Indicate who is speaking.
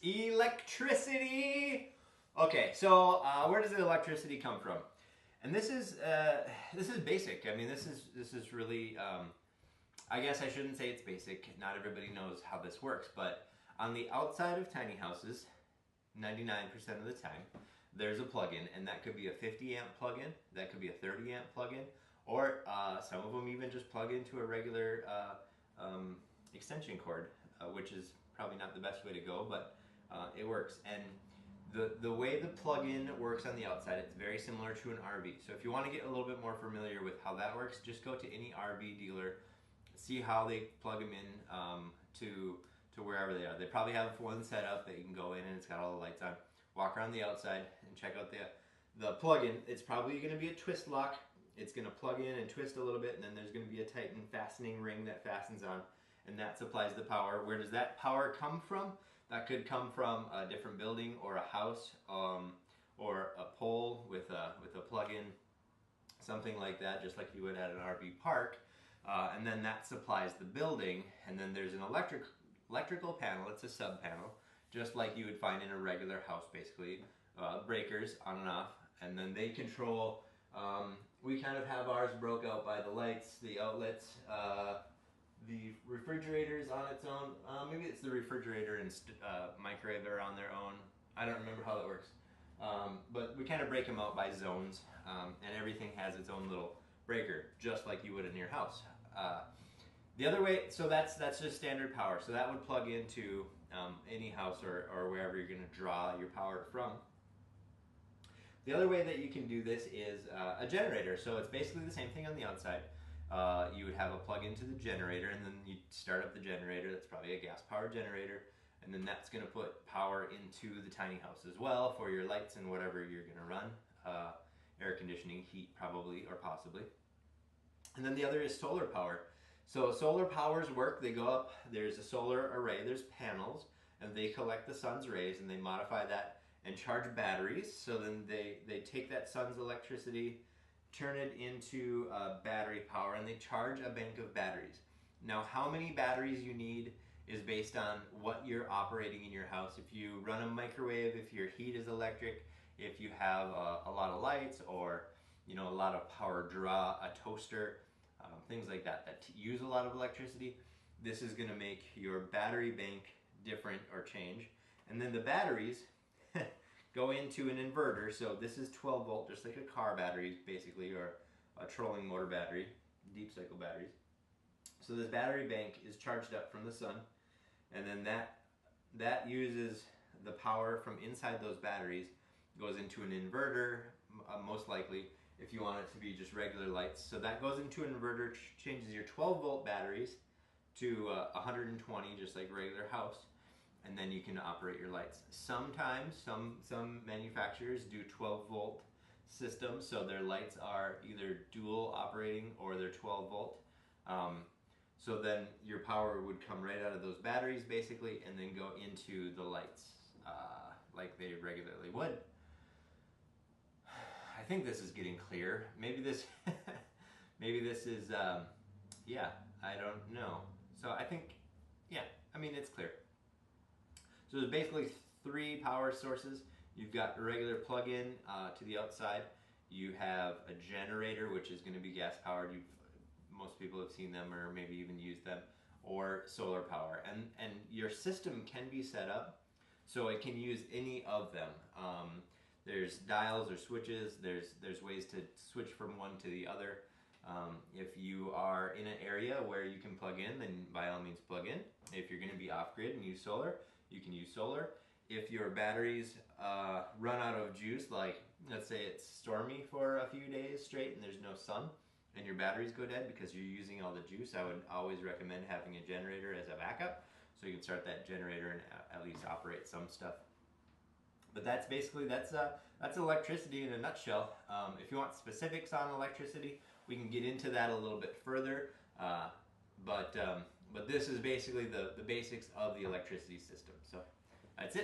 Speaker 1: Electricity. Okay, so where does the electricity come from? And this is basic. I mean, this is really. I guess I shouldn't say it's basic. Not everybody knows how this works, but on the outside of tiny houses, 99% of the time, there's a plug-in, and that could be a 50 amp plug-in, that could be a 30 amp plug-in, or some of them even just plug into a regular extension cord, which is probably not the best way to go, but it works. And the way the plug-in works on the outside, it's very similar to an RV. So if you want to get a little bit more familiar with how that works, just go to any RV dealer, see how they plug them in to wherever they are. They probably have one set up that you can go in and it's got all the lights on. Walk around the outside and check out the plug-in. It's probably going to be a twist lock. It's going to plug in and twist a little bit, and then there's going to be a Titan fastening ring that fastens on, and that supplies the power. Where does that power come from? That could come from a different building or a house, or a pole with a plug-in, something like that, just like you would at an RV park. And then that supplies the building, and then there's an electrical panel. It's a sub panel, just like you would find in a regular house, basically. Breakers on and off, and then they control. We kind of have ours broke out by the lights, the outlets, the refrigerator's on its own. Maybe it's the refrigerator and microwave are on their own. I don't remember how that works. But we kind of break them out by zones, and everything has its own little breaker, just like you would in your house. The other way, so that's just standard power. So that would plug into any house or wherever you're going to draw your power from. The other way that you can do this is a generator. So it's basically the same thing on the outside. You would have a plug into the generator, and then you start up the generator. That's probably a gas-powered generator, and then that's going to put power into the tiny house as well for your lights and whatever you're going to run. Air conditioning, heat probably, or possibly. And then the other is solar power. So solar powers work. They go up, there's a solar array, there's panels, and they collect the sun's rays and they modify that and charge batteries. So then they take that sun's electricity, turn it into battery power, and they charge a bank of batteries. Now, how many batteries you need is based on what you're operating in your house. If you run a microwave, if your heat is electric, if you have a lot of lights, or a lot of power draw, a toaster, things like that use a lot of electricity, this is going to make your battery bank different or change. And then the batteries go into an inverter. So this is 12 volt, just like a car battery basically, or a trolling motor battery, deep cycle batteries. So this battery bank is charged up from the sun, and then that uses the power from inside those batteries, goes into an inverter, most likely, if you want it to be just regular lights. So that goes into an inverter, changes your 12 volt batteries to 120, just like regular house, and then you can operate your lights. Sometimes some manufacturers do 12 volt systems, so their lights are either dual operating or they're 12 volt. So then your power would come right out of those batteries basically, and then go into the lights like they regularly would. I think this is getting clear. Maybe this is, yeah, I don't know. So I think, yeah, I mean, it's clear. So there's basically 3 power sources. You've got a regular plug-in to the outside. You have a generator, which is going to be gas powered. Most people have seen them or maybe even used them, or solar power. And your system can be set up so it can use any of them. There's dials or switches. There's ways to switch from one to the other. If you are in an area where you can plug in, then by all means plug in. If you're going to be off-grid and use solar, you can use solar. If your batteries run out of juice, like let's say it's stormy for a few days straight and there's no sun, and your batteries go dead because you're using all the juice, I would always recommend having a generator as a backup, so you can start that generator and at least operate some stuff. But that's basically, that's electricity in a nutshell. If you want specifics on electricity, we can get into that a little bit further. But this is basically the basics of the electricity system. So that's it.